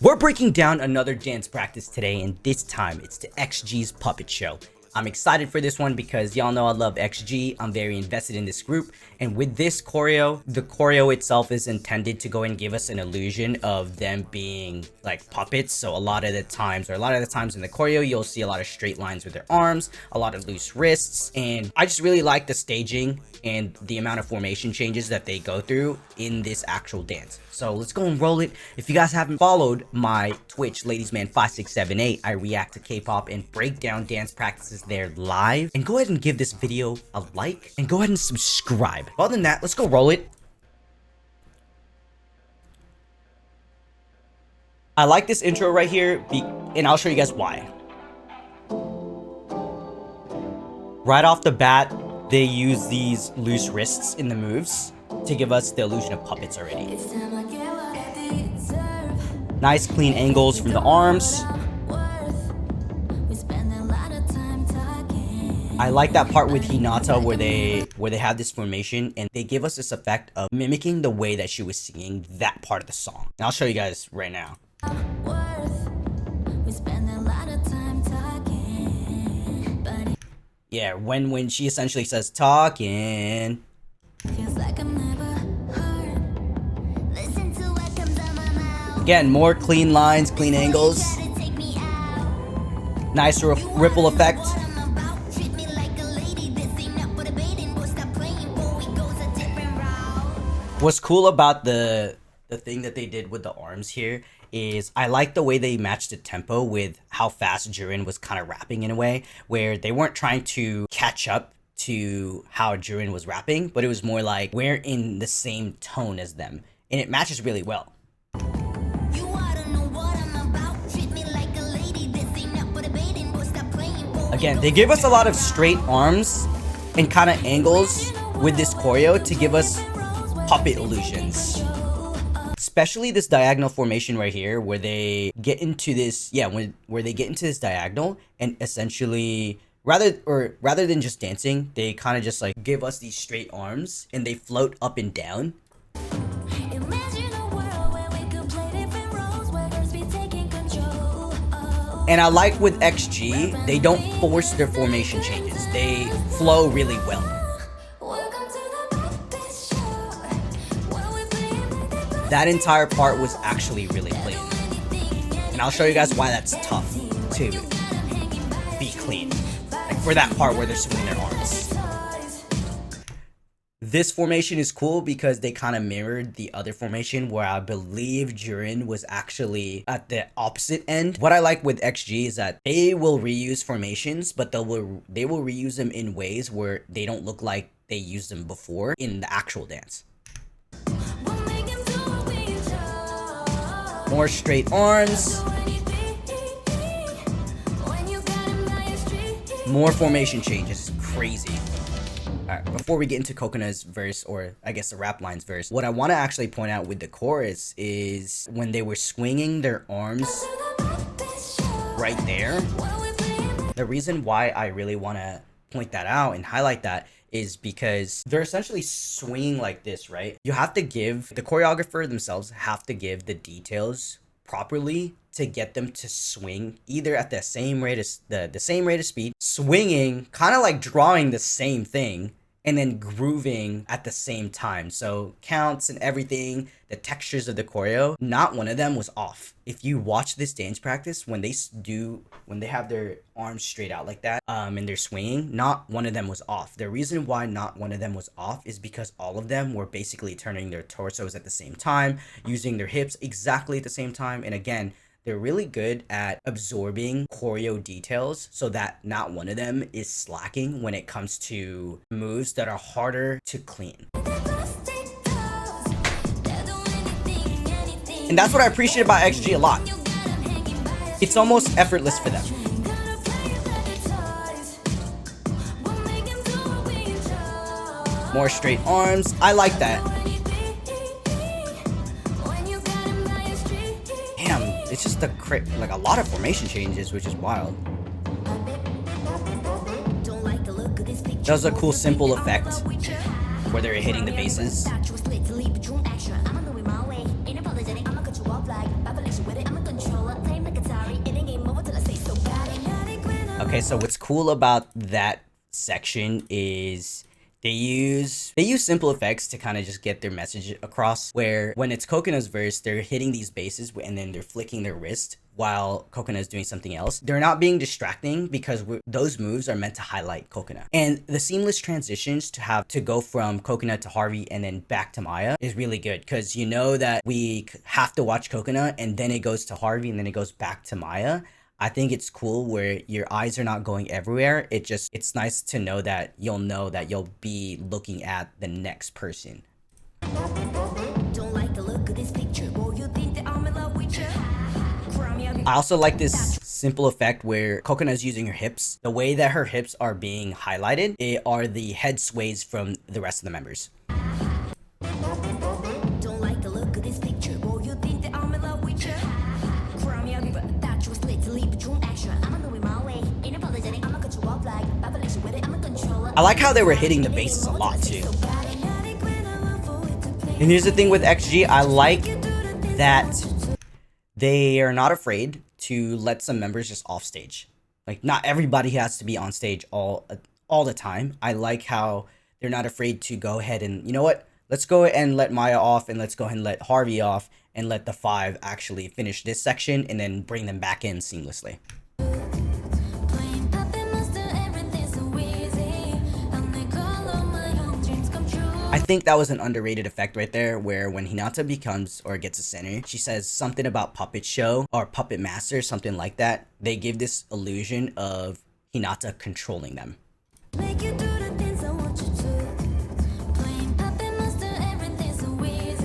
We're breaking down another dance practice today, and this time it's the XG's Puppet Show. I'm excited for this one because y'all know I love XG. I'm very invested in this group, and with this choreo, the choreo itself is intended to go and give us an illusion of them being like puppets. So a lot of the times in the choreo, you'll see a lot of straight lines with their arms, a lot of loose wrists, and I just really like the staging and the amount of formation changes that they go through in this actual dance. So let's go and roll it. If you guys haven't followed my Twitch, Ladiesman5678, I react to K-pop and break down dance practices there live. And go ahead and give this video a like and go ahead and subscribe. Other than that, let's go roll it. I like this intro right here, and I'll show you guys why. Right off the bat, they use these loose wrists in the moves to give us the illusion of puppets already. Nice clean angles from the arms. I like that part with Hinata where they have this formation and they give us this effect of mimicking the way that she was singing that part of the song. And I'll show you guys right now. Yeah, when she essentially says talking. Again, more clean lines, clean angles. Nice ripple effect. What's cool about the thing that they did with the arms here is I like the way they matched the tempo with how fast Jirin was kind of rapping in a way, where they weren't trying to catch up to how Jirin was rapping, but it was more like we're in the same tone as them, and it matches really well. Again, they give us a lot of straight arms and kind of angles with this choreo to give us puppet illusions. Especially this diagonal formation right here where they get into this, where they get into this diagonal and essentially rather than just dancing, they kind of just like give us these straight arms and they float up and down. And I like with XG, they don't force their formation changes. They flow really well. That entire part was actually really clean. And I'll show you guys why that's tough to be clean. Like for that part where they're swinging their arms. This formation is cool because they kind of mirrored the other formation where I believe Jirin was actually at the opposite end. What I like with XG is that they will reuse formations, but they will reuse them in ways where they don't look like they used them before in the actual dance. More straight arms. More formation changes. Crazy. Alright, before we get into Cocona's verse, or I guess the rap line's verse, what I want to actually point out with the chorus is when they were swinging their arms right there. The reason why I really want to point that out and highlight that is because they're essentially swinging like this, right? You have to give, the choreographer themselves have to give the details properly to get them to swing either at the same rate as the same rate of speed, swinging, kind of like drawing the same thing, and then grooving at the same time. So counts and everything, the textures of the choreo, not one of them was off. If you watch this dance practice, when they have their arms straight out like that, and they're swinging, not one of them was off. The reason why not one of them was off is because all of them were basically turning their torsos at the same time, using their hips exactly at the same time. And again, they're really good at absorbing choreo details so that not one of them is slacking when it comes to moves that are harder to clean. And that's what I appreciate about XG a lot. It's almost effortless for them. More straight arms. I like that. Damn, it's just like a lot of formation changes, which is wild. That was a cool simple effect where they're hitting the bases. Okay, so what's cool about that section is they use simple effects to kind of just get their message across, where when it's Coconuts verse, they're hitting these bases and then they're flicking their wrist while Coconut is doing something else. They're not being distracting because those moves are meant to highlight Coconut. And the seamless transitions to go from Coconut to Harvey and then back to Maya is really good, because you know that we have to watch Coconut and then it goes to Harvey and then it goes back to Maya. I think it's cool where your eyes are not going everywhere. It's nice to know that you'll be looking at the next person. Don't like the look of this picture, boy, you think that I'm in love with you. I also like this simple effect where Coconut is using her hips. The way that her hips are being highlighted are the head sways from the rest of the members. Don't like the look of this picture, boy, you think that I'm in love with you. That you was lit to leave between extra. I'ma do it my way. Ain't apologetic, I'ma cut you off like population with it, I'm a controller. I like how they were hitting the bases a lot too. And here's the thing with XG, I like that they are not afraid to let some members just off stage. Like, not everybody has to be on stage all the time. I like how they're not afraid to go ahead and, you know what? Let's go and let Maya off, and let's go ahead and let Harvey off, and let the 5 actually finish this section and then bring them back in seamlessly. I think that was an underrated effect right there, where when Hinata becomes or gets a center, she says something about puppet show or puppet master, something like that. They give this illusion of Hinata controlling them.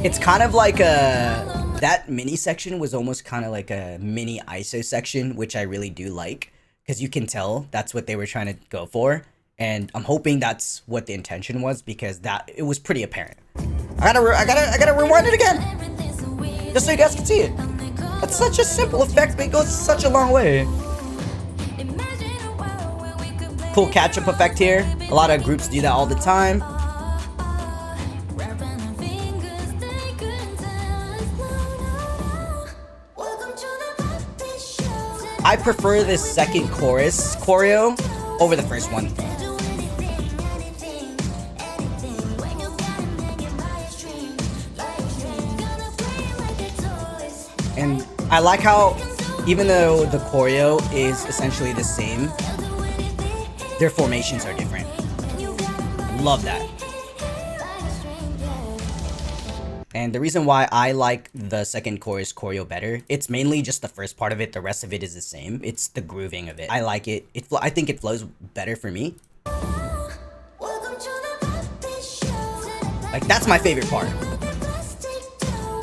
It's kind of like that mini section was almost kind of like a mini ISO section, which I really do like, because you can tell that's what they were trying to go for. And I'm hoping that's what the intention was, because it was pretty apparent. I gotta rewind it again, just so you guys can see it. That's such a simple effect, but it goes such a long way. Cool catch-up effect here. A lot of groups do that all the time. I prefer this second chorus choreo over the first one. And I like how, even though the choreo is essentially the same, their formations are different. Love that. And the reason why I like the second chorus choreo better, it's mainly just the first part of it. The rest of it is the same. It's the grooving of it. I like it. I think it flows better for me. Like, that's my favorite part.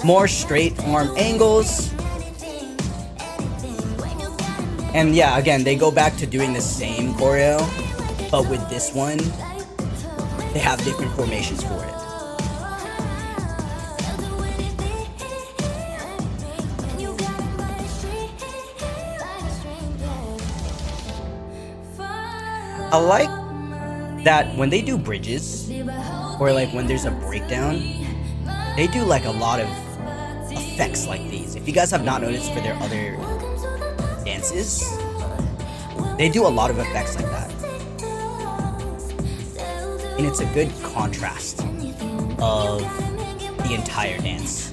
More straight arm angles. And yeah, again, they go back to doing the same choreo, but with this one, they have different formations for it. I like that when they do bridges, or like when there's a breakdown, they do like a lot of effects like these. If you guys have not noticed for their other dances, they do a lot of effects like that. And it's a good contrast of the entire dance.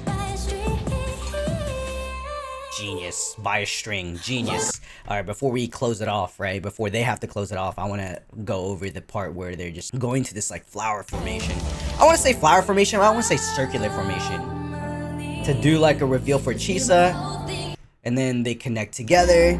Genius. By a string. Genius. Alright, before we close it off, right? Before they have to close it off, I want to go over the part where they're just going to this like flower formation. I want to say flower formation, but I want to say circular formation. To do like a reveal for Chisa. And then they connect together.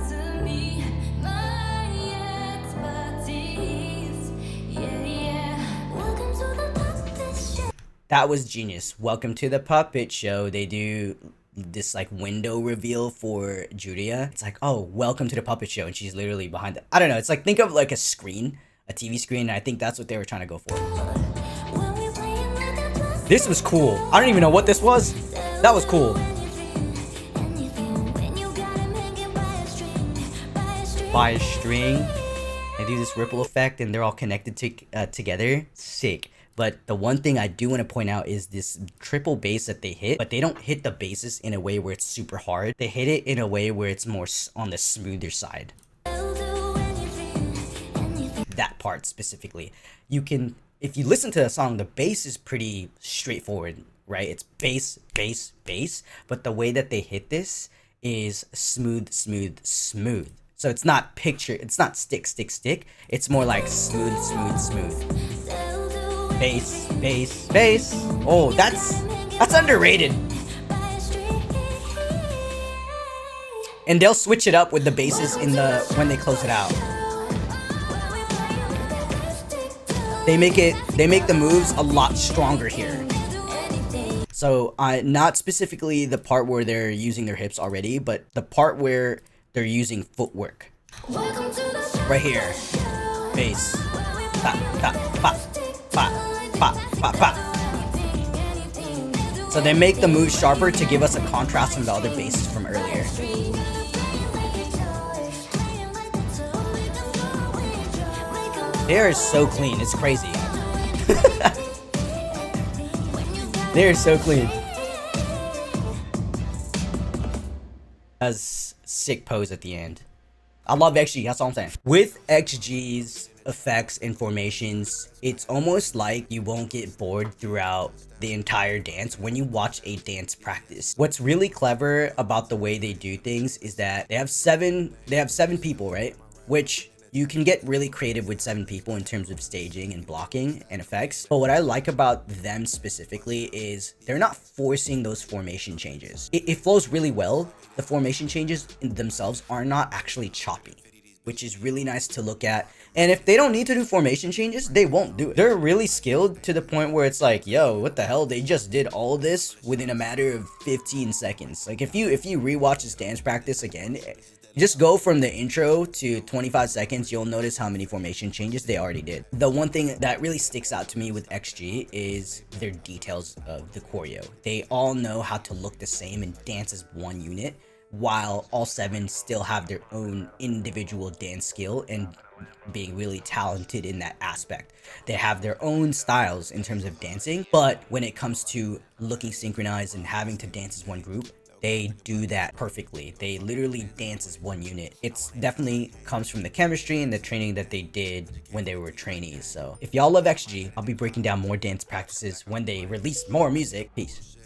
That was genius. Welcome to the puppet show. They do this like window reveal for Julia. It's like, oh, welcome to the puppet show, and she's literally behind I don't know, it's like, think of like a screen, a TV screen, and I think that's what they were trying to go for. This was cool. I don't even know what this was. That was cool. By a string. They do this ripple effect and they're all connected together. Sick. But the one thing I do want to point out is this triple bass that they hit, but they don't hit the basses in a way where it's super hard. They hit it in a way where it's more on the smoother side. that part specifically. You can, if you listen to the song, the bass is pretty straightforward, right? It's bass, bass, bass, but the way that they hit this is smooth, smooth, smooth. So it's not it's not stick, stick, stick. It's more like smooth, smooth, smooth. Bass, bass, bass. Oh, that's underrated. And they'll switch it up with the basses when they close it out. They make the moves a lot stronger here. So not specifically the part where they're using their hips already, but the part where they're using footwork. Right here. Bass. Pa, pa, pa, pa, pa, pa, pa. So they make the move sharper to give us a contrast from the other basses from earlier. They are so clean, it's crazy. They are so clean. That's sick pose at the end. I love XG, that's all I'm saying. With XG's effects and formations, it's almost like you won't get bored throughout the entire dance when you watch a dance practice. What's really clever about the way they do things is that they have seven people, right? Which you can get really creative with 7 people in terms of staging and blocking and effects. But what I like about them specifically is they're not forcing those formation changes. It flows really well. The formation changes in themselves are not actually choppy, which is really nice to look at. And if they don't need to do formation changes, they won't do it. They're really skilled to the point where it's like, yo, what the hell? They just did all this within a matter of 15 seconds. Like if you rewatch this dance practice again, just go from the intro to 25 seconds, you'll notice how many formation changes they already did. The one thing that really sticks out to me with XG is their details of the choreo. They all know how to look the same and dance as one unit, while all 7 still have their own individual dance skill and being really talented in that aspect. They have their own styles in terms of dancing, but when it comes to looking synchronized and having to dance as one group, they do that perfectly. They literally dance as one unit. It's definitely comes from the chemistry and the training that they did when they were trainees. So if y'all love XG, I'll be breaking down more dance practices when they release more music. Peace.